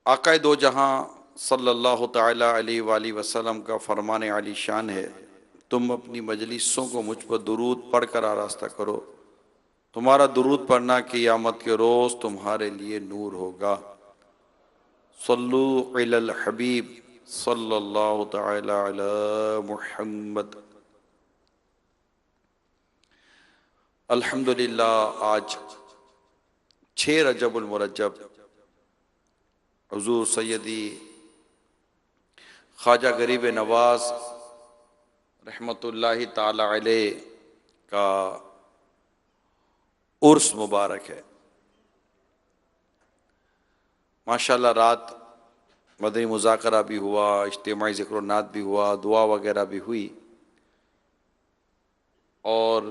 آقائے دو جہاں صلی اللہ تعالی علیہ وآلہ وسلم کا فرمان عالی شان ہے، تم اپنی مجلسوں کو مجھ پر درود پڑھ کر آراستہ کرو، تمہارا درود پڑھنا قیامت کے روز تمہارے لیے نور ہوگا۔ صلو علی الحبیب صلی اللہ تعالی علی محمد۔ الحمدللہ آج 6 رجب المرجب حضور سیدی خواجہ غریب نواز رحمۃ اللہ تعالی علیہ کا عرس مبارک ہے۔ ماشاءاللہ رات مدنی مذاکرہ بھی ہوا، اجتماعی ذکر و نعت بھی ہوا، دعا وغیرہ بھی ہوئی، اور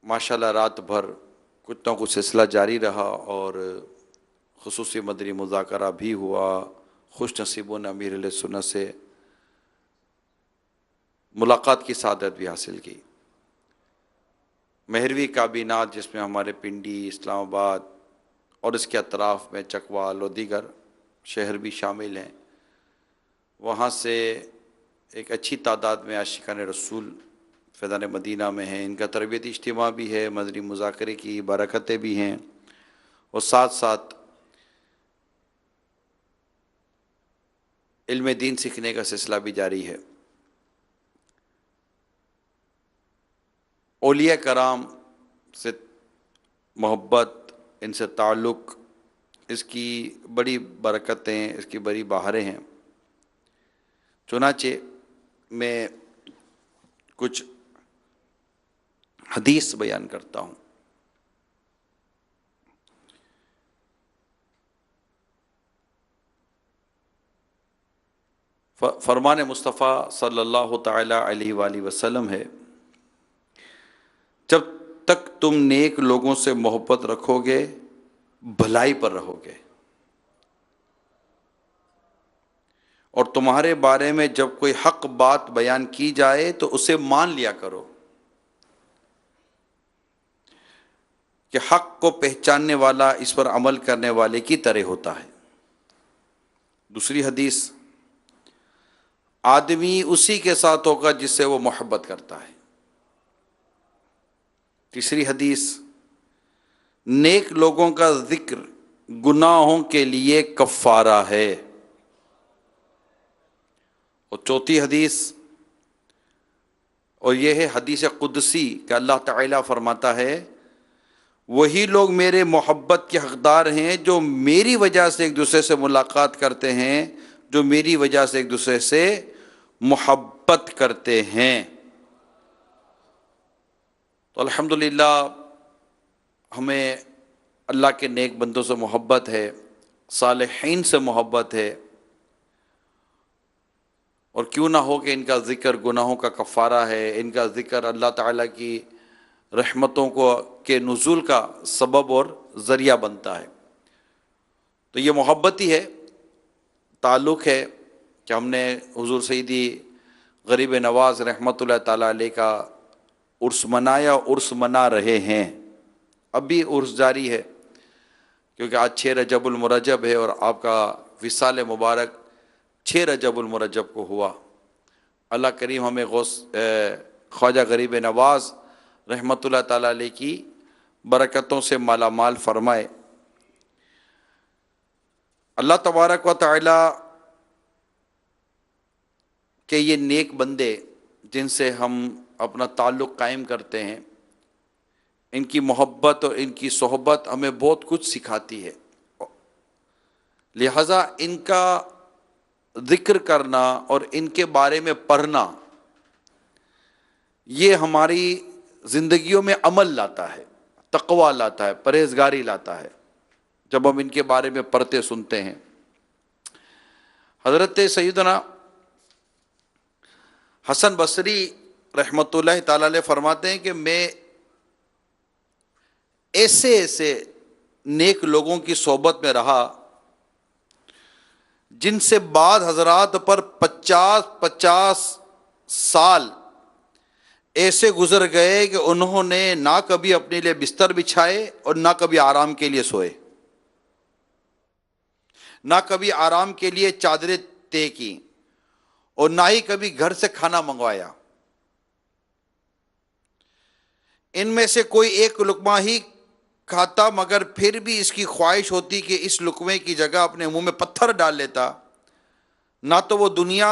ماشاءاللہ رات بھر کچھ نہ کچھ سلسلہ جاری رہا، اور خصوصی مدنی مذاکرہ بھی ہوا۔ خوش نصیبوں نے امیر علیہ سنت سے ملاقات کی سعادت بھی حاصل کی۔ مہروی کابینات جس میں ہمارے پنڈی، اسلام آباد اور اس کے اطراف میں چکوال اور دیگر شہر بھی شامل ہیں، وہاں سے ایک اچھی تعداد میں عاشقان رسول فیضان مدینہ میں ہیں۔ ان کا تربیتی اجتماع بھی ہے، مدنی مذاکرے کی برکتیں بھی ہیں، اور ساتھ ساتھ علم دین سیکھنے کا سلسلہ بھی جاری ہے۔ اولیاء کرام سے محبت، ان سے تعلق، اس کی بڑی برکتیں، اس کی بڑی بہاریں ہیں۔ چنانچہ میں کچھ حدیث بیان کرتا ہوں۔ فرمان مصطفیٰ صلی اللہ تعالی علیہ وآلہ وسلم ہے، جب تک تم نیک لوگوں سے محبت رکھو گے بھلائی پر رہو گے، اور تمہارے بارے میں جب کوئی حق بات بیان کی جائے تو اسے مان لیا کرو کہ حق کو پہچاننے والا اس پر عمل کرنے والے کی طرح ہوتا ہے۔ دوسری حدیث، آدمی اسی کے ساتھ ہوگا جس سے وہ محبت کرتا ہے۔ تیسری حدیث، نیک لوگوں کا ذکر گناہوں کے لیے کفارہ ہے۔ اور چوتھی حدیث، اور یہ ہے حدیث قدسی کہ اللہ تعالیٰ فرماتا ہے، وہی لوگ میرے محبت کے حقدار ہیں جو میری وجہ سے ایک دوسرے سے ملاقات کرتے ہیں، جو میری وجہ سے ایک دوسرے سے محبت کرتے ہیں۔ تو الحمدللہ ہمیں اللہ کے نیک بندوں سے محبت ہے، صالحین سے محبت ہے، اور کیوں نہ ہو کہ ان کا ذکر گناہوں کا کفارہ ہے، ان کا ذکر اللہ تعالیٰ کی رحمتوں کے نزول کا سبب اور ذریعہ بنتا ہے۔ تو یہ محبت ہی ہے، تعلق ہے کہ ہم نے حضور سیدی غریب نواز رحمۃ اللہ تعالیٰ علیہ کا عرس منایا، عرس منا رہے ہیں، اب بھی عرس جاری ہے، کیونکہ آج 6 رجب المرجب ہے اور آپ کا وصال مبارک 6 رجب المرجب کو ہوا۔ اللہ کریم ہمیں خواجہ غریب نواز رحمۃ اللہ تعالیٰ علیہ کی برکتوں سے مالا مال فرمائے۔ اللہ تبارک و تعالیٰ کہ یہ نیک بندے جن سے ہم اپنا تعلق قائم کرتے ہیں، ان کی محبت اور ان کی صحبت ہمیں بہت کچھ سکھاتی ہے، لہذا ان کا ذکر کرنا اور ان کے بارے میں پڑھنا یہ ہماری زندگیوں میں عمل لاتا ہے، تقویٰ لاتا ہے، پرہیزگاری لاتا ہے جب ہم ان کے بارے میں پڑھتے سنتے ہیں۔ حضرت سیدنا حسن بصری رحمۃ اللہ تعالی علیہ فرماتے ہیں کہ میں ایسے نیک لوگوں کی صحبت میں رہا جن سے بعض حضرات پر 50 سال ایسے گزر گئے کہ انہوں نے نہ کبھی اپنے لیے بستر بچھائے اور نہ کبھی آرام کے لیے سوئے، نہ کبھی آرام کے لیے چادریں طے کی، اور نہ ہی کبھی گھر سے کھانا منگوایا۔ ان میں سے کوئی ایک لقمہ ہی کھاتا، مگر پھر بھی اس کی خواہش ہوتی کہ اس لقمے کی جگہ اپنے منہ میں پتھر ڈال لیتا۔ نہ تو وہ دنیا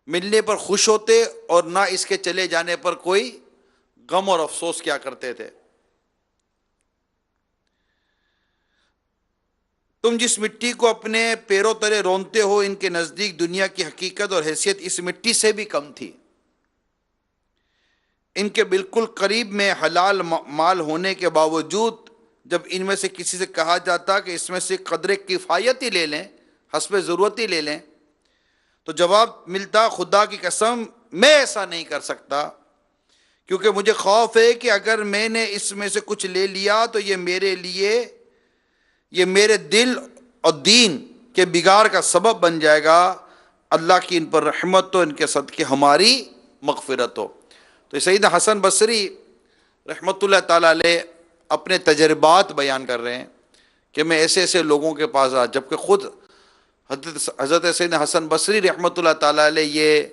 ملنے پر خوش ہوتے اور نہ اس کے چلے جانے پر کوئی غم اور افسوس کیا کرتے تھے۔ تم جس مٹی کو اپنے پیروں تلے رونتے ہو، ان کے نزدیک دنیا کی حقیقت اور حیثیت اس مٹی سے بھی کم تھی۔ ان کے بالکل قریب میں حلال مال ہونے کے باوجود جب ان میں سے کسی سے کہا جاتا کہ اس میں سے قدر کفایت ہی لے لیں، حسب ضرورت ہی لے لیں، تو جواب ملتا، خدا کی قسم میں ایسا نہیں کر سکتا، کیونکہ مجھے خوف ہے کہ اگر میں نے اس میں سے کچھ لے لیا تو یہ میرے لیے، یہ میرے دل اور دین کے بگاڑ کا سبب بن جائے گا۔ اللہ کی ان پر رحمت ہو، ان کے صدقے ہماری مغفرت ہو۔ تو سیدنا حسن بصری رحمۃ اللہ تعالیٰ علیہ اپنے تجربات بیان کر رہے ہیں کہ میں ایسے ایسے لوگوں کے پاس آ، جبکہ خود حضرت سیدنا حسن بصری رحمۃ اللہ تعالیٰ علیہ یہ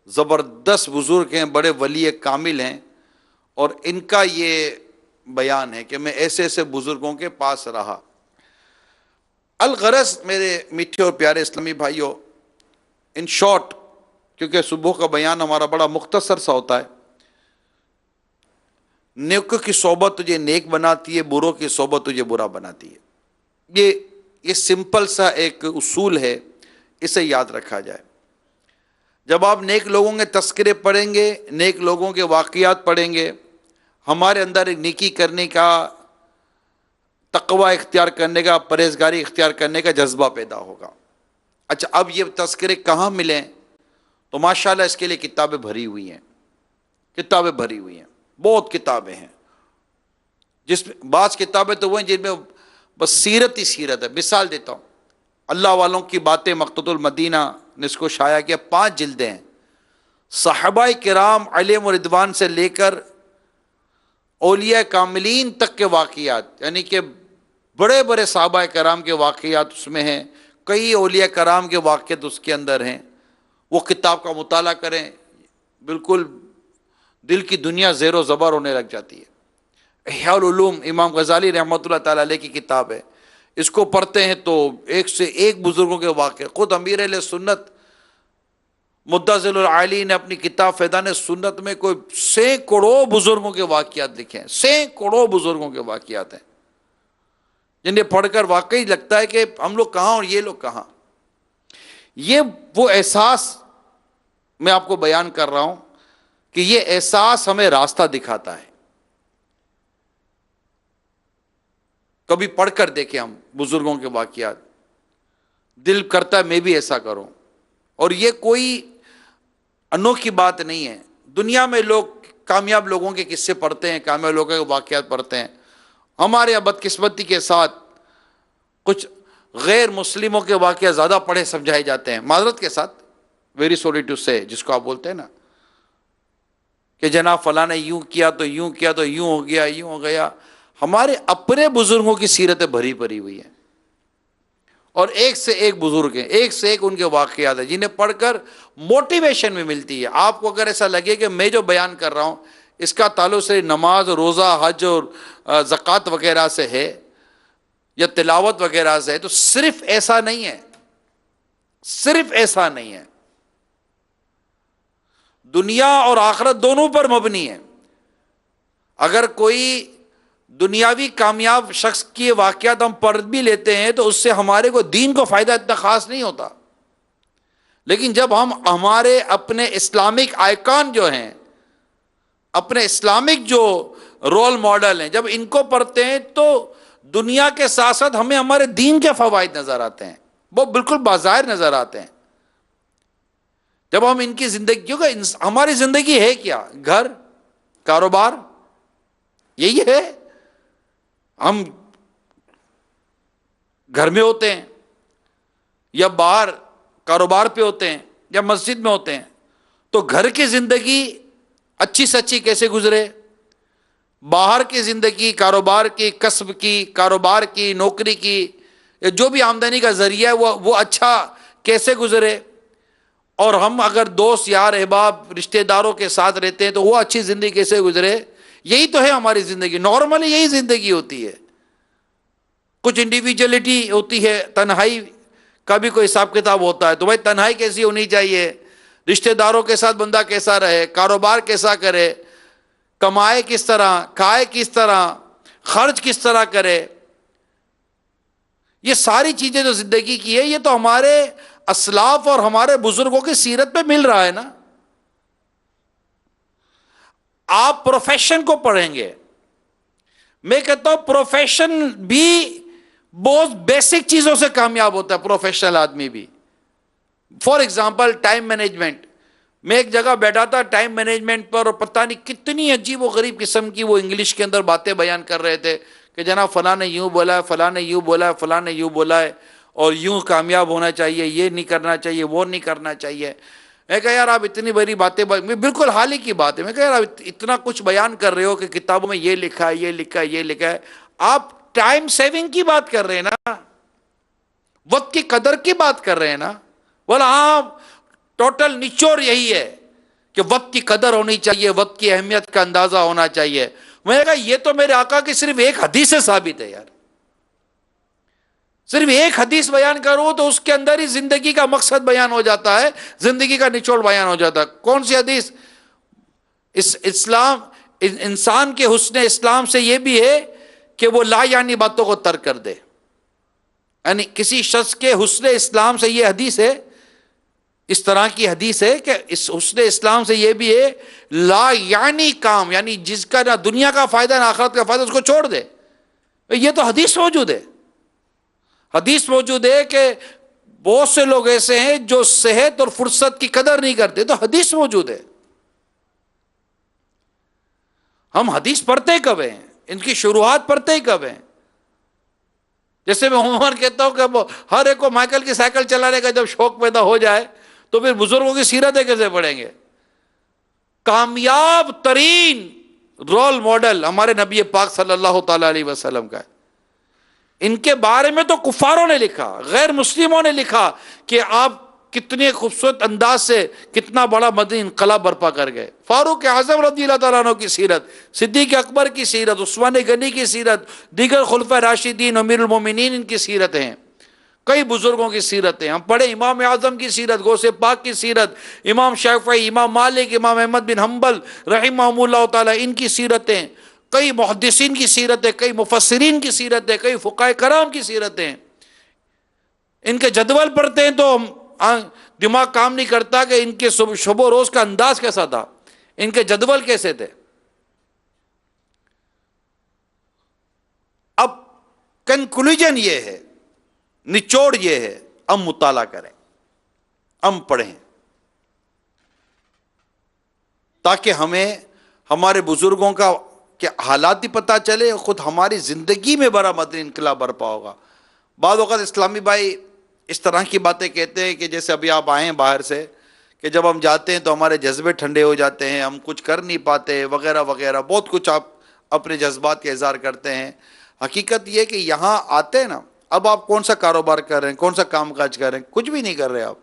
زبردست بزرگ ہیں، بڑے ولی کامل ہیں، اور ان کا یہ بیان ہے کہ میں ایسے ایسے بزرگوں کے پاس رہا۔ الغرض میرے میٹھے اور پیارے اسلامی بھائیوں، ان شارٹ، کیونکہ صبح کا بیان ہمارا بڑا مختصر سا ہوتا ہے، نیکوں کی صحبت تجھے نیک بناتی ہے، بروں کی صحبت تجھے برا بناتی ہے۔ یہ سمپل سا ایک اصول ہے، اسے یاد رکھا جائے۔ جب آپ نیک لوگوں کے تذکرے پڑھیں گے، نیک لوگوں کے واقعات پڑھیں گے، ہمارے اندر ایک نیکی کرنے کا، تقوی اختیار کرنے کا، پرہیزگاری اختیار کرنے کا جذبہ پیدا ہوگا۔ اچھا، اب یہ تذکرے کہاں ملیں؟ تو ماشاءاللہ اس کے لیے کتابیں بھری ہوئی ہیں، کتابیں بھری ہوئی ہیں، بہت کتابیں ہیں، جس میں بعض کتابیں تو وہ ہیں جن میں بس سیرت ہی سیرت ہے۔ مثال دیتا ہوں، اللہ والوں کی باتیں مقتۃ المدینہ نے اس کو شائع کیا، 5 جلدیں ہیں۔ صحابہ کرام علیہم و رضوان سے لے کر اولیاء کاملین تک کے واقعات، یعنی کہ بڑے بڑے صحابہ کرام کے واقعات اس میں ہیں، کئی اولیاء کرام کے واقعات اس کے اندر ہیں۔ وہ کتاب کا مطالعہ کریں، بالکل دل کی دنیا زیر و زبر ہونے لگ جاتی ہے۔ احیاء العلوم امام غزالی رحمۃ اللہ تعالیٰ علیہ کی کتاب ہے، اس کو پڑھتے ہیں تو ایک سے ایک بزرگوں کے واقعے، خود امیر اہل سنت مدظل العالی نے اپنی کتاب فیضان سنت میں کوئی سینکڑوں بزرگوں کے واقعات لکھے ہیں، سینکڑوں بزرگوں کے واقعات ہیں، جنہیں پڑھ کر واقعی لگتا ہے کہ ہم لوگ کہاں اور یہ لوگ کہاں۔ یہ وہ احساس میں آپ کو بیان کر رہا ہوں کہ یہ احساس ہمیں راستہ دکھاتا ہے۔ کبھی پڑھ کر دیکھیں ہم بزرگوں کے واقعات، دل کرتا ہے میں بھی ایسا کروں۔ اور یہ کوئی انوکھی بات نہیں ہے، دنیا میں لوگ کامیاب لوگوں کے قصے پڑھتے ہیں، کامیاب لوگوں کے واقعات پڑھتے ہیں، ہمارے یہاں بدقسمتی کے ساتھ کچھ غیر مسلموں کے واقعات زیادہ پڑھے سمجھائے جاتے ہیں، معذرت کے ساتھ، ویری سوری ٹو سے، جس کو آپ بولتے ہیں نا کہ جناب فلاں نے یوں کیا تو یوں کیا تو یوں ہو گیا، یوں ہو گیا۔ ہمارے اپنے بزرگوں کی سیرتیں بھری پڑی ہوئی ہیں، اور ایک سے ایک بزرگ ہیں، ایک سے ایک ان کے واقعات ہیں جنہیں پڑھ کر موٹیویشن بھی ملتی ہے۔ آپ کو اگر ایسا لگے کہ میں جو بیان کر رہا ہوں اس کا تعلق سے نماز، روزہ، حج اور زکوٰۃ وغیرہ سے ہے یا تلاوت وغیرہ سے ہے، تو صرف ایسا نہیں ہے، صرف ایسا نہیں ہے، دنیا اور آخرت دونوں پر مبنی ہے۔ اگر کوئی دنیاوی کامیاب شخص کی واقعات ہم پڑھ بھی لیتے ہیں تو اس سے ہمارے کو دین کو فائدہ اتنا خاص نہیں ہوتا، لیکن جب ہم ہمارے اپنے اسلامک آئیکن جو ہیں، اپنے اسلامک جو رول ماڈل ہیں، جب ان کو پڑھتے ہیں تو دنیا کے ساتھ ساتھ ہمیں ہمارے دین کے فوائد نظر آتے ہیں، وہ بالکل باظاہر نظر آتے ہیں۔ جب ہم ان کی زندگی، کیونکہ ہماری زندگی ہے کیا؟ گھر، کاروبار، یہی ہے۔ ہم گھر میں ہوتے ہیں یا باہر کاروبار پہ ہوتے ہیں یا مسجد میں ہوتے ہیں، تو تو گھر کی زندگی اچھی سے اچھی کیسے گزرے، باہر کی زندگی، کاروبار کی، کسب کی، کاروبار کی، نوکری کی، یا جو بھی آمدنی کا ذریعہ ہے وہ اچھا کیسے گزرے، اور ہم اگر دوست یار احباب رشتہ داروں کے ساتھ رہتے ہیں تو وہ اچھی زندگی کیسے گزرے. یہی تو ہے ہماری زندگی، نارملی یہی زندگی ہوتی ہے. کچھ انڈیویجولیٹی ہوتی ہے، تنہائی کا بھی کوئی حساب کتاب ہوتا ہے. تو بھائی تنہائی کیسی ہونی چاہیے، رشتہ داروں کے ساتھ بندہ کیسا رہے، کاروبار کیسا کرے، کمائے کس طرح، کھائے کس طرح، خرچ کس طرح کرے. یہ ساری چیزیں جو زندگی کی ہے یہ تو ہمارے اسلاف اور ہمارے بزرگوں کی سیرت پہ مل رہا ہے نا. آپ پروفیشن کو پڑھیں گے، میں کہتا ہوں پروفیشن بھی بہت بیسک چیزوں سے کامیاب ہوتا ہے، پروفیشنل آدمی بھی. For example time management. میں ایک جگہ بیٹھا تھا ٹائم مینجمنٹ پر، اور پتہ نہیں کتنی عجیب و غریب قسم کی وہ انگلش کے اندر باتیں بیان کر رہے تھے کہ جناب فلاں نے یوں بولا ہے، فلاں نے یوں بولا ہے، فلاں نے یوں بولا ہے، اور یوں کامیاب ہونا چاہیے، یہ نہیں کرنا چاہیے، وہ نہیں کرنا چاہیے. میں کہا یار آپ اتنی بڑی باتیں بالکل حال ہی کی بات ہے. میں کہا یار آپ اتنا کچھ بیان کر رہے ہو کہ کتابوں میں یہ لکھا ہے، یہ لکھا ہے، یہ لکھا ہے، آپ ٹائم سیونگ کی بات کر رہے ہیں نا، وقت کی قدر کی بات کر رہے ہیں نا. بولا ہاں، ٹوٹل نچوڑ یہی ہے کہ وقت کی قدر ہونی چاہیے، وقت کی اہمیت کا اندازہ ہونا چاہیے. میں نے کہا یہ تو میرے آقا کی صرف ایک حدیث سے ثابت ہے یار. صرف ایک حدیث بیان کرو تو اس کے اندر ہی زندگی کا مقصد بیان ہو جاتا ہے، زندگی کا نچوڑ بیان ہو جاتا ہے. کون سی حدیث؟ اسلام، انسان کے حسن اسلام سے یہ بھی ہے کہ وہ لا یعنی باتوں کو ترک کر دے. یعنی کسی شخص کے حسن اسلام سے یہ حدیث ہے، اس طرح کی حدیث ہے کہ اس حسن اسلام سے یہ بھی ہے لا یعنی کام، یعنی جس کا نہ دنیا کا فائدہ نہ آخرت کا فائدہ، اس کو چھوڑ دے. یہ تو حدیث موجود ہے. حدیث موجود ہے کہ بہت سے لوگ ایسے ہیں جو صحت اور فرصت کی قدر نہیں کرتے، تو حدیث موجود ہے. ہم حدیث پڑھتے کب ہیں، ان کی شروعات پڑھتے کب ہیں؟ جیسے میں عمر کہتا ہوں کہ ہر ایک کو مائیکل کی سائیکل چلانے کا جب شوق پیدا ہو جائے تو پھر بزرگوں کی سیرتیں کیسے پڑھیں گے؟ کامیاب ترین رول ماڈل ہمارے نبی پاک صلی اللہ تعالی علیہ وسلم کا ہے. ان کے بارے میں تو کفاروں نے لکھا، غیر مسلموں نے لکھا کہ آپ کتنے خوبصورت انداز سے کتنا بڑا مدنی انقلاب برپا کر گئے. فاروق اعظم رضی اللہ تعالیٰ عنہ کی سیرت، صدیق اکبر کی سیرت، عثمان غنی کی سیرت، دیگر خلفائے راشدین، امیر المومنین، ان کی سیرتیں ہیں. کئی بزرگوں کی سیرتیں ہم پڑھیں، امام اعظم کی سیرت، غوث پاک کی سیرت، امام شافعی، امام مالک، امام احمد بن حنبل رحمہم اللہ تعالی، ان کی سیرتیں، کئی محدثین کی سیرتیں، کئی مفسرین کی سیرتیں، کئی فقہاء کرام کی سیرتیں. ان کے جدول پڑھتے ہیں تو دماغ کام نہیں کرتا کہ ان کے شب و روز کا انداز کیسا تھا، ان کے جدول کیسے تھے. اب کنکلوژن یہ ہے، نچوڑ یہ ہے، ہم مطالعہ کریں، ہم پڑھیں، تاکہ ہمیں ہمارے بزرگوں کا کہ حالات بھی پتہ چلے، خود ہماری زندگی میں بڑا مدنی انقلاب برپا ہوگا. بعض اوقات اسلامی بھائی اس طرح کی باتیں کہتے ہیں کہ جیسے ابھی آپ آئے ہیں باہر سے، کہ جب ہم جاتے ہیں تو ہمارے جذبے ٹھنڈے ہو جاتے ہیں، ہم کچھ کر نہیں پاتے وغیرہ وغیرہ، بہت کچھ آپ اپنے جذبات کا اظہار کرتے ہیں. حقیقت یہ کہ یہاں آتے ہیں نا، اب آپ کون سا کاروبار کر رہے ہیں، کون سا کام کاج کر رہے ہیں؟ کچھ بھی نہیں کر رہے آپ.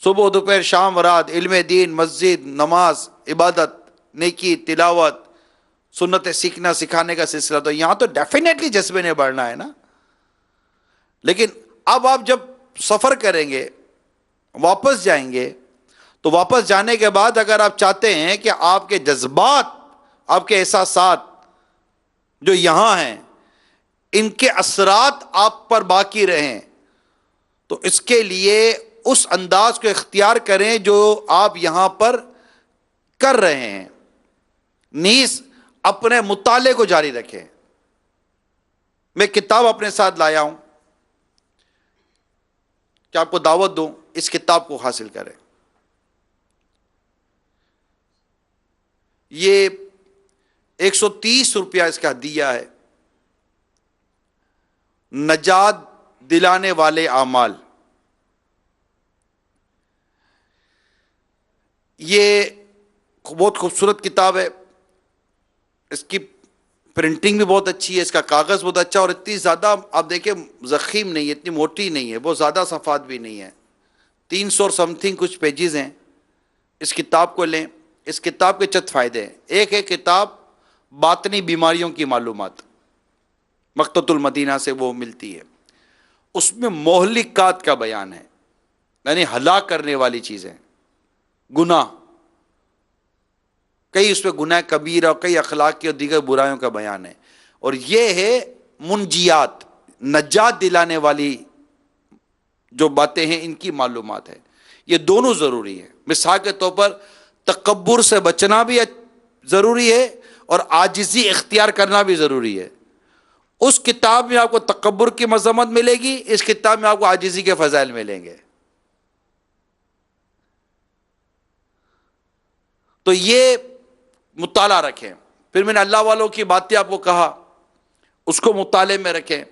صبح دوپہر شام رات علم دین، مسجد، نماز، عبادت، نیکی، تلاوت، سنت سیکھنا سکھانے کا سلسلہ. تو یہاں تو ڈیفینیٹلی جذبے نے بڑھنا ہے نا. لیکن اب آپ جب سفر کریں گے، واپس جائیں گے، تو واپس جانے کے بعد اگر آپ چاہتے ہیں کہ آپ کے جذبات، آپ کے احساسات جو یہاں ہیں، ان کے اثرات آپ پر باقی رہیں، تو اس کے لیے اس انداز کو اختیار کریں جو آپ یہاں پر کر رہے ہیں، نیز اپنے مطالعے کو جاری رکھیں. میں کتاب اپنے ساتھ لایا ہوں کہ آپ کو دعوت دوں، اس کتاب کو حاصل کریں. یہ 130 روپیہ اس کا ہدیہ ہے. نجات دلانے والے اعمال. یہ بہت خوبصورت کتاب ہے، اس کی پرنٹنگ بھی بہت اچھی ہے، اس کا کاغذ بہت اچھا، اور اتنی زیادہ آپ دیکھیں ضخیم نہیں ہے، اتنی موٹی نہیں ہے، بہت زیادہ صفحات بھی نہیں ہے، 300 اور سم تھنگ کچھ پیجز ہیں۔ اس کتاب کو لیں، اس کتاب کے چند فائدے ہیں۔ ایک ہے کتاب باطنی بیماریوں کی معلومات، مکتبۃ المدینہ سے وہ ملتی ہے، اس میں مہلکات کا بیان ہے، یعنی ہلاک کرنے والی چیزیں، گناہ، کئی اس پہ گناہ کبیرہ، کئی اخلاقی اور دیگر برائیوں کا بیان ہے، اور یہ ہے منجیات، نجات دلانے والی جو باتیں ہیں ان کی معلومات ہے۔ یہ دونوں ضروری ہیں۔ مثال کے طور پر تکبر سے بچنا بھی ضروری ہے اور عاجزی اختیار کرنا بھی ضروری ہے۔ اس کتاب میں آپ کو تکبر کی مذمت ملے گی، اس کتاب میں آپ کو عاجزی کے فضائل ملیں گے۔ تو یہ مطالعہ رکھیں۔ پھر میں نے اللہ والوں کی باتیں آپ کو کہا، اس کو مطالعے میں رکھیں،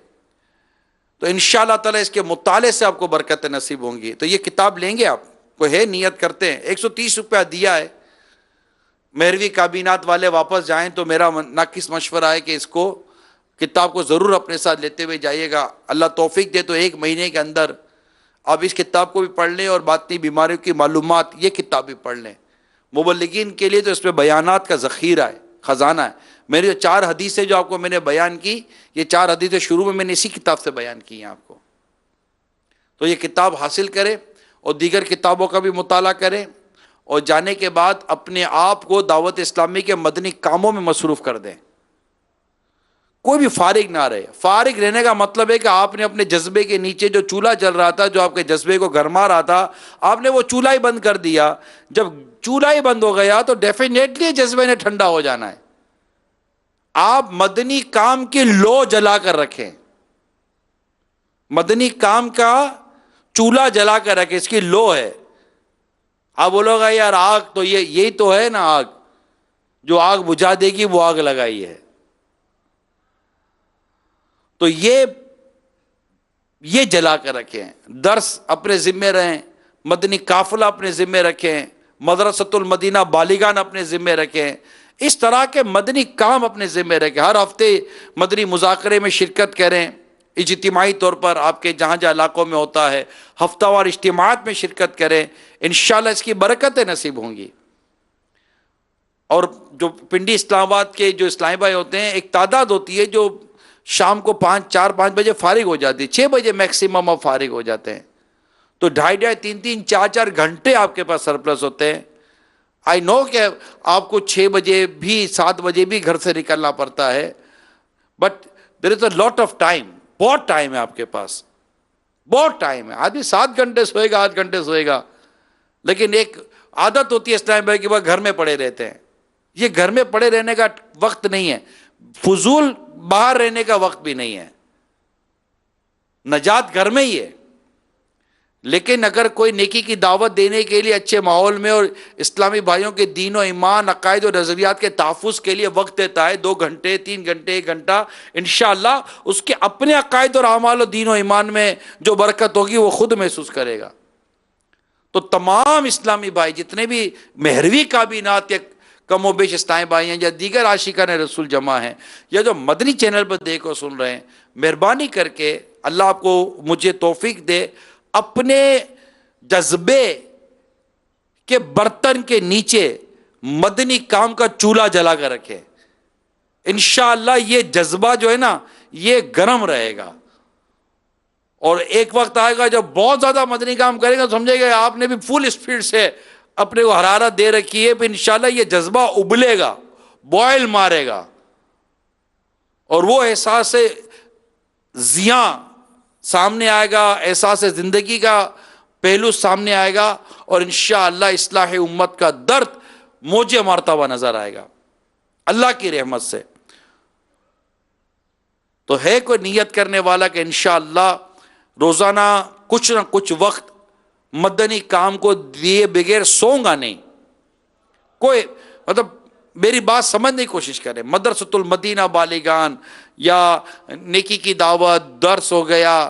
تو انشاءاللہ تعالی اس کے مطالعے سے آپ کو برکت نصیب ہوں گی۔ تو یہ کتاب لیں گے آپ کو ہے نیت کرتے ہیں، 130 روپیہ دیا ہے، مہروی کابینات والے واپس جائیں تو میرا ناقص مشورہ ہے کہ اس کو کتاب کو ضرور اپنے ساتھ لیتے ہوئے جائیے گا۔ اللہ توفیق دے تو 1 مہینے کے اندر آپ اس کتاب کو بھی پڑھ لیں اور باطنی بیماریوں کی معلومات یہ کتاب بھی پڑھ لیں۔ مبلغین کے لیے تو اس میں بیانات کا ذخیرہ ہے، خزانہ ہے۔ میری جو 4 حدیثیں جو آپ کو میں نے بیان کی، یہ 4 حدیثیں شروع میں نے اسی کتاب سے بیان کی ہیں آپ کو۔ تو یہ کتاب حاصل کریں اور دیگر کتابوں کا بھی مطالعہ کریں، اور جانے کے بعد اپنے آپ کو دعوت اسلامی کے مدنی کاموں میں مصروف کر دیں۔ کوئی بھی فارغ نہ رہے۔ فارغ رہنے کا مطلب ہے کہ آپ نے اپنے جذبے کے نیچے جو چولہا جل رہا تھا، جو آپ کے جذبے کو گرما رہا تھا، آپ نے وہ چولہا ہی بند کر دیا۔ جب چولہا ہی بند ہو گیا تو ڈیفینیٹلی جذبے نے ٹھنڈا ہو جانا ہے۔ آپ مدنی کام کی لو جلا کر رکھیں، مدنی کام کا چولہا جلا کر رکھیں، اس کی لو ہے۔ آپ بولو گا یار آگ تو یہی تو ہے نا، آگ جو آگ بجھا دے گی وہ آگ لگائی ہے۔ تو یہ جلا کر رکھیں، درس اپنے ذمے رہیں، مدنی قافلہ اپنے ذمے رکھیں، مدرسۃ المدینہ بالغان اپنے ذمے رکھیں، اس طرح کے مدنی کام اپنے ذمے رکھیں۔ ہر ہفتے مدنی مذاکرے میں شرکت کریں، اجتماعی طور پر آپ کے جہاں جہاں علاقوں میں ہوتا ہے، ہفتہ وار اجتماعات میں شرکت کریں، انشاءاللہ اس کی برکتیں نصیب ہوں گی۔ اور جو پنڈی اسلام آباد کے جو اسلامی بھائی ہوتے ہیں، ایک تعداد ہوتی ہے جو شام کو 4-5 بجے فارغ ہو جاتی ہے، 6 بجے میکسیمم آپ فارغ ہو جاتے ہیں، تو 2.5 3 4 گھنٹے آپ کے پاس سرپلس ہوتے ہیں۔ آئی نو کہ آپ کو 6 بجے بھی 7 بجے بھی گھر سے نکلنا پڑتا ہے، but there is a lot of time, بہت ٹائم ہے آپ کے پاس، بہت ٹائم ہے۔ آدمی 7 گھنٹے سوئے گا، 8 گھنٹے سوئے گا، لیکن ایک عادت ہوتی ہے اسلام بھائی کہ وہ گھر میں پڑے رہتے ہیں۔ یہ گھر میں پڑے رہنے کا وقت نہیں ہے، فضول باہر رہنے کا وقت بھی نہیں ہے، نجات گھر میں ہی ہے۔ لیکن اگر کوئی نیکی کی دعوت دینے کے لیے اچھے ماحول میں اور اسلامی بھائیوں کے دین و ایمان، عقائد و نظریات کے تحفظ کے لیے وقت دیتا ہے، 2 گھنٹے 3 گھنٹے 1 گھنٹہ، انشاءاللہ اس کے اپنے عقائد اور اعمال و دین و ایمان میں جو برکت ہوگی وہ خود محسوس کرے گا۔ تو تمام اسلامی بھائی جتنے بھی مہروی کابینات کے کم و بیش اسلامی بھائی ہیں یا دیگر عاشقان رسول جمع ہیں یا جو مدنی چینل پر دیکھو سن رہے ہیں، مہربانی کر کے اللہ آپ کو مجھے توفیق دے، اپنے جذبے کے برتن کے نیچے مدنی کام کا چولہا جلا کر رکھے۔ انشاءاللہ یہ جذبہ جو ہے نا یہ گرم رہے گا، اور ایک وقت آئے گا جب بہت زیادہ مدنی کام کرے گا، سمجھے گا آپ نے بھی فل اسپیڈ سے اپنے کو حرارت دے رکھی ہے، پھر انشاءاللہ یہ جذبہ ابلے گا، بوائل مارے گا، اور وہ احساس زیاں سامنے آئے گا، احساس زندگی کا پہلو سامنے آئے گا، اور انشاءاللہ اصلاح امت کا درد موجے مارتا ہوا نظر آئے گا اللہ کی رحمت سے۔ تو ہے کوئی نیت کرنے والا کہ انشاءاللہ روزانہ کچھ نہ کچھ وقت مدنی کام کو دیے بغیر سوں گا نہیں، کوئی مطلب میری بات سمجھنے کی کوشش کریں۔ مدرسۃ المدینہ بالغان یا نیکی کی دعوت، درس ہو گیا،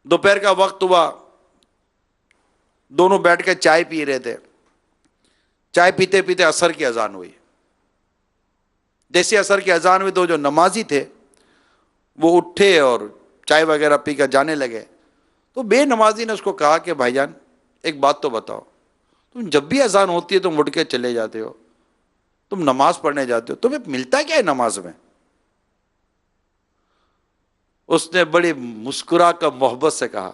دوپہر کا وقت ہوا، دونوں بیٹھ کے چائے پی رہے تھے، چائے پیتے پیتے عصر کی اذان ہوئی۔ جیسے عصر کی اذان ہوئی تو جو نمازی تھے وہ اٹھے اور چائے وغیرہ پی کر جانے لگے، تو بے نمازی نے اس کو کہا کہ بھائی جان ایک بات تو بتاؤ، تم جب بھی اذان ہوتی ہے تم اٹھ کے چلے جاتے ہو، تم نماز پڑھنے جاتے ہو، تمہیں ملتا کیا ہے نماز میں؟ اس نے بڑی مسکرا کر محبت سے کہا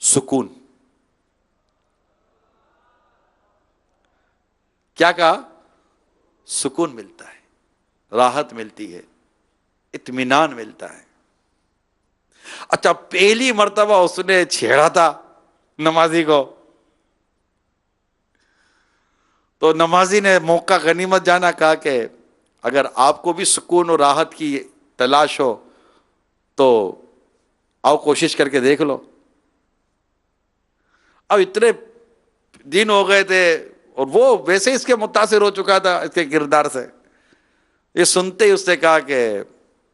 سکون۔ کیا کہا؟ سکون ملتا ہے، راحت ملتی ہے، اطمینان ملتا ہے۔ اچھا، پہلی مرتبہ اس نے چھیڑا تھا نمازی کو، تو نمازی نے موقع غنیمت جانا، کہا کہ اگر آپ کو بھی سکون اور راحت کی تلاش ہو تو آؤ کوشش کر کے دیکھ لو۔ اب اتنے دن ہو گئے تھے اور وہ ویسے اس کے متاثر ہو چکا تھا اس کے کردار سے، یہ سنتے ہی اس نے کہا کہ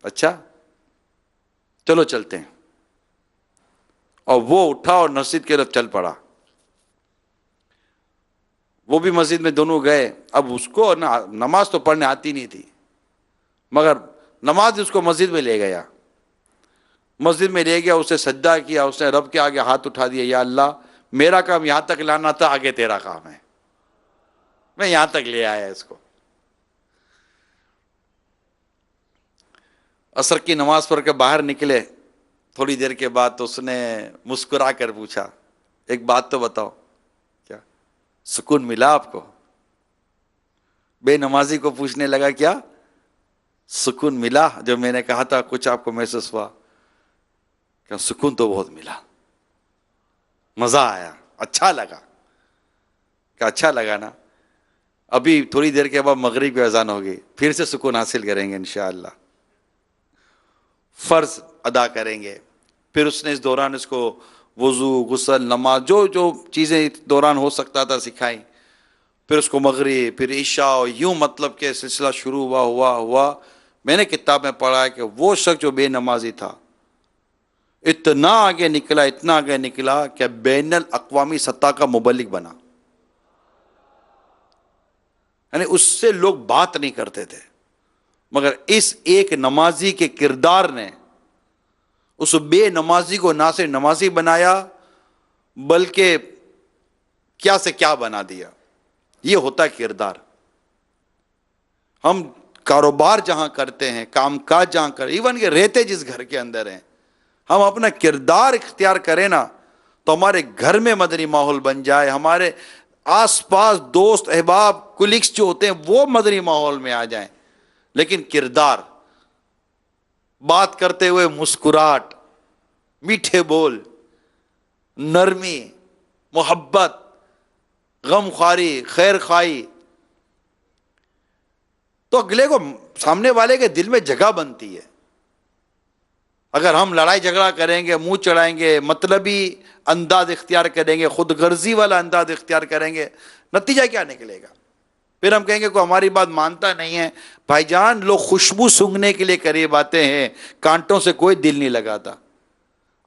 اچھا چلو چلتے ہیں، اور وہ اٹھا اور مسجد کی طرف چل پڑا۔ وہ بھی مسجد میں دونوں گئے۔ اب اس کو نماز تو پڑھنے آتی نہیں تھی، مگر نماز اس کو مسجد میں لے گیا، مسجد میں لے گیا، اسے سجدہ کیا، اس نے رب کے آگے ہاتھ اٹھا دیا، یا اللہ میرا کام یہاں تک لانا تھا، آگے تیرا کام ہے، میں یہاں تک لے آیا اس کو۔ عصر کی نماز پڑھ کے باہر نکلے، تھوڑی دیر کے بعد تو اس نے مسکرا کر پوچھا ایک بات تو بتاؤ، کیا سکون ملا آپ کو؟ بے نمازی کو پوچھنے لگا کیا سکون ملا جو میں نے کہا تھا، کچھ آپ کو محسوس ہوا؟ کہ سکون تو بہت ملا، مزہ آیا، اچھا لگا۔ کہ اچھا لگا نا، ابھی تھوڑی دیر کے بعد مغرب کی اذان ہوگی، پھر سے سکون حاصل کریں گے انشاءاللہ، فرض ادا کریں گے۔ پھر اس نے اس دوران اس کو وضو، غسل، نماز، جو جو چیزیں اس دوران ہو سکتا تھا سکھائیں۔ پھر اس کو مغرب، پھر عشاء، یوں مطلب کہ سلسلہ شروع ہوا۔ میں نے کتاب میں پڑھا ہے کہ وہ شخص جو بے نمازی تھا اتنا آگے نکلا کہ بین الاقوامی سطح کا مبلغ بنا، یعنی اس سے لوگ بات نہیں کرتے تھے، مگر اس ایک نمازی کے کردار نے اس بے نمازی کو نہ صرف نمازی بنایا بلکہ کیا سے کیا بنا دیا۔ یہ ہوتا ہے کردار۔ ہم کاروبار جہاں کرتے ہیں، کام کاج جہاں کرتے، ایون کہ رہتے جس گھر کے اندر ہیں، ہم اپنا کردار اختیار کریں نا تو ہمارے گھر میں مدنی ماحول بن جائے، ہمارے آس پاس دوست احباب کولیگس جو ہوتے ہیں وہ مدنی ماحول میں آ جائیں۔ لیکن کردار، بات کرتے ہوئے مسکراہٹ، میٹھے بول، نرمی، محبت، غم خواری، خیر خواہی، تو اگلے کو، سامنے والے کے دل میں جگہ بنتی ہے۔ اگر ہم لڑائی جھگڑا کریں گے، منہ چڑھائیں گے، مطلبی انداز اختیار کریں گے، خود غرضی والا انداز اختیار کریں گے، نتیجہ کیا نکلے گا؟ پھر ہم کہیں گے کوئی ہماری بات مانتا نہیں ہے۔ بھائی جان، لوگ خوشبو سونگھنے کے لیے قریب آتے ہیں، کانٹوں سے کوئی دل نہیں لگاتا۔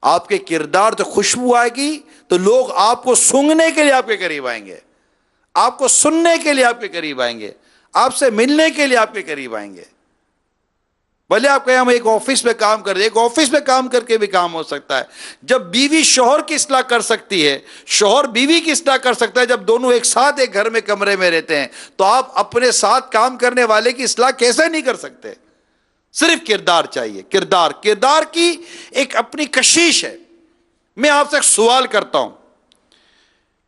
آپ کے کردار سے خوشبو آئے گی تو لوگ آپ کو سونگھنے کے لیے آپ کے قریب آئیں گے، آپ کو سننے کے لیے آپ کے قریب آئیں گے، آپ سے ملنے کے لیے آپ کے قریب آئیں گے۔ بھلے آپ کہیں ہم ایک آفس میں کام کر رہے ہیں، ایک آفس میں کام کر کے بھی کام ہو سکتا ہے۔ جب بیوی شوہر کی اصلاح کر سکتی ہے، شوہر بیوی کی اصلاح کر سکتا ہے، جب دونوں ایک ساتھ ایک گھر میں کمرے میں رہتے ہیں، تو آپ اپنے ساتھ کام کرنے والے کی اصلاح کیسے نہیں کر سکتے؟ صرف کردار چاہیے، کردار کی ایک اپنی کشش ہے۔ میں آپ سے ایک سوال کرتا ہوں،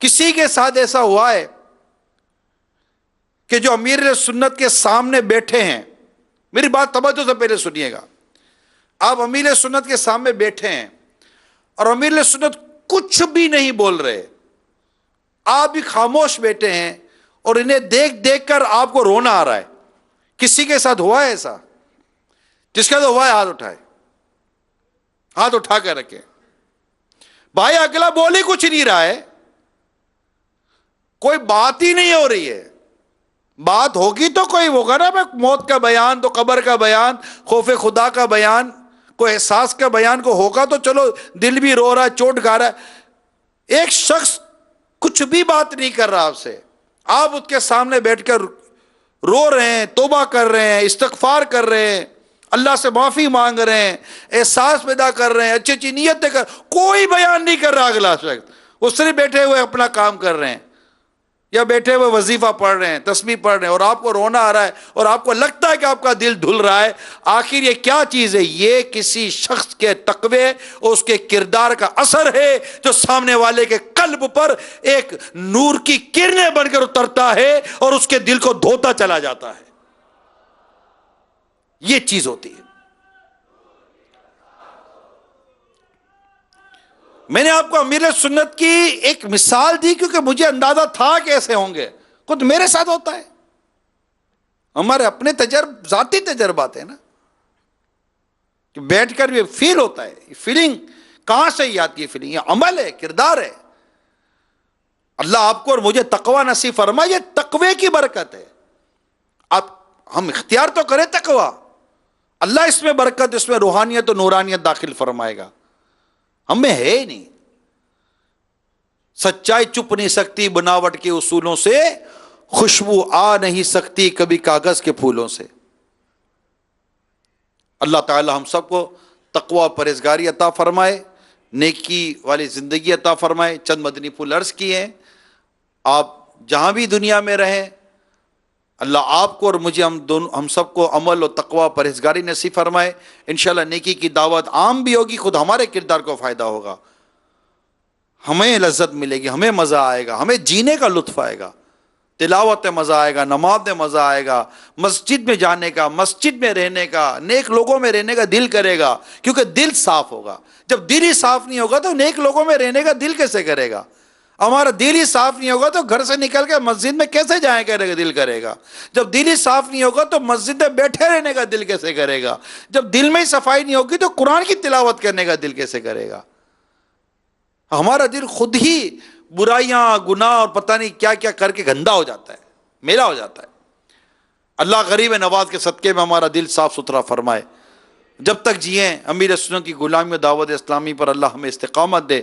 کسی کے ساتھ ایسا ہوا ہے کہ جو امیر سنت کے سامنے بیٹھے ہیں، میری بات توجہ سے پہلے سنیے گا، آپ امیر سنت کے سامنے بیٹھے ہیں اور امیر سنت کچھ بھی نہیں بول رہے، آپ بھی خاموش بیٹھے ہیں اور انہیں دیکھ دیکھ کر آپ کو رونا آ رہا ہے؟ کسی کے ساتھ ہوا ہے ایسا؟ جس کا تو ہوا ہے ہاتھ اٹھائے، ہاتھ اٹھا کر رکھے۔ بھائی اگلا بول ہی کچھ نہیں رہا ہے، کوئی بات ہی نہیں ہو رہی ہے۔ بات ہوگی تو کوئی ہوگا نا، موت کا بیان، تو قبر کا بیان، خوف خدا کا بیان، وہ احساس کا بیان کو ہوگا تو چلو دل بھی رو رہا ہے، چوٹ کھا رہا ہے۔ ایک شخص کچھ بھی بات نہیں کر رہا آپ سے، آپ اس کے سامنے بیٹھ کر رو رہے ہیں، توبہ کر رہے ہیں، استغفار کر رہے ہیں، اللہ سے معافی مانگ رہے ہیں، احساس پیدا کر رہے ہیں، اچھی اچھی نیتیں کر، کوئی بیان نہیں کر رہا اگلا شخص، وہ صرف بیٹھے ہوئے اپنا کام کر رہے ہیں یا بیٹھے ہوئے وظیفہ پڑھ رہے ہیں، تسبیح پڑھ رہے ہیں، اور آپ کو رونا آ رہا ہے اور آپ کو لگتا ہے کہ آپ کا دل دھل رہا ہے۔ آخر یہ کیا چیز ہے؟ یہ کسی شخص کے تقوی اور اس کے کردار کا اثر ہے جو سامنے والے کے قلب پر ایک نور کی کرنیں بن کر اترتا ہے اور اس کے دل کو دھوتا چلا جاتا ہے۔ یہ چیز ہوتی ہے۔ میں نے آپ کو امیر سنت کی ایک مثال دی کیونکہ مجھے اندازہ تھا کہ ایسے ہوں گے، خود میرے ساتھ ہوتا ہے، ہمارے اپنے ذاتی تجربات ہیں نا، کہ بیٹھ کر یہ فیل ہوتا ہے۔ یہ فیلنگ کہاں سے ہی آتی ہے؟ فیلنگ یہ عمل ہے، کردار ہے۔ اللہ آپ کو اور مجھے تقوی نصیب فرمائے، یہ تقوی کی برکت ہے۔ ہم اختیار تو کریں تقوی، اللہ اس میں برکت، اس میں روحانیت و نورانیت داخل فرمائے گا، ہمیں ہے ہی نہیں۔ سچائی چھپ نہیں سکتی بناوٹ کے اصولوں سے، خوشبو آ نہیں سکتی کبھی کاغذ کے پھولوں سے۔ اللہ تعالی ہم سب کو تقوی پرہیزگاری عطا فرمائے، نیکی والی زندگی عطا فرمائے۔ چند مدنی پھول عرض کیے ہیں، آپ جہاں بھی دنیا میں رہیں، اللہ آپ کو اور مجھے ہم سب کو عمل و تقوی پرہیزگاری نصیب فرمائے۔ انشاءاللہ نیکی کی دعوت عام بھی ہوگی، خود ہمارے کردار کو فائدہ ہوگا، ہمیں لذت ملے گی، ہمیں مزہ آئے گا، ہمیں جینے کا لطف آئے گا، تلاوت میں مزہ آئے گا، نماز میں مزہ آئے گا، مسجد میں جانے کا، مسجد میں رہنے کا، نیک لوگوں میں رہنے کا دل کرے گا، کیونکہ دل صاف ہوگا۔ جب دل ہی صاف نہیں ہوگا تو نیک لوگوں میں رہنے کا دل کیسے کرے گا؟ ہمارا دل ہی صاف نہیں ہوگا تو گھر سے نکل کے مسجد میں کیسے جائیں کرے گا؟ دل کرے گا۔ جب دل ہی صاف نہیں ہوگا تو مسجد میں بیٹھے رہنے کا دل کیسے کرے گا؟ جب دل میں ہی صفائی نہیں ہوگی تو قرآن کی تلاوت کرنے کا دل کیسے کرے گا؟ ہمارا دل خود ہی برائیاں، گناہ اور پتہ نہیں کیا کیا کر کے گندا ہو جاتا ہے، میلا ہو جاتا ہے۔ اللہ غریب نواز کے صدقے میں ہمارا دل صاف ستھرا فرمائے۔ جب تک جئیں امیر سنت کی غلامی و دعوت اسلامی پر اللہ ہمیں استقامت دے،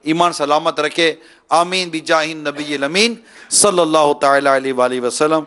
ایمان سلامت رکھے۔ آمین بجاہ النبی الامین صلی اللہ تعالی علیہ وآلہ وسلم۔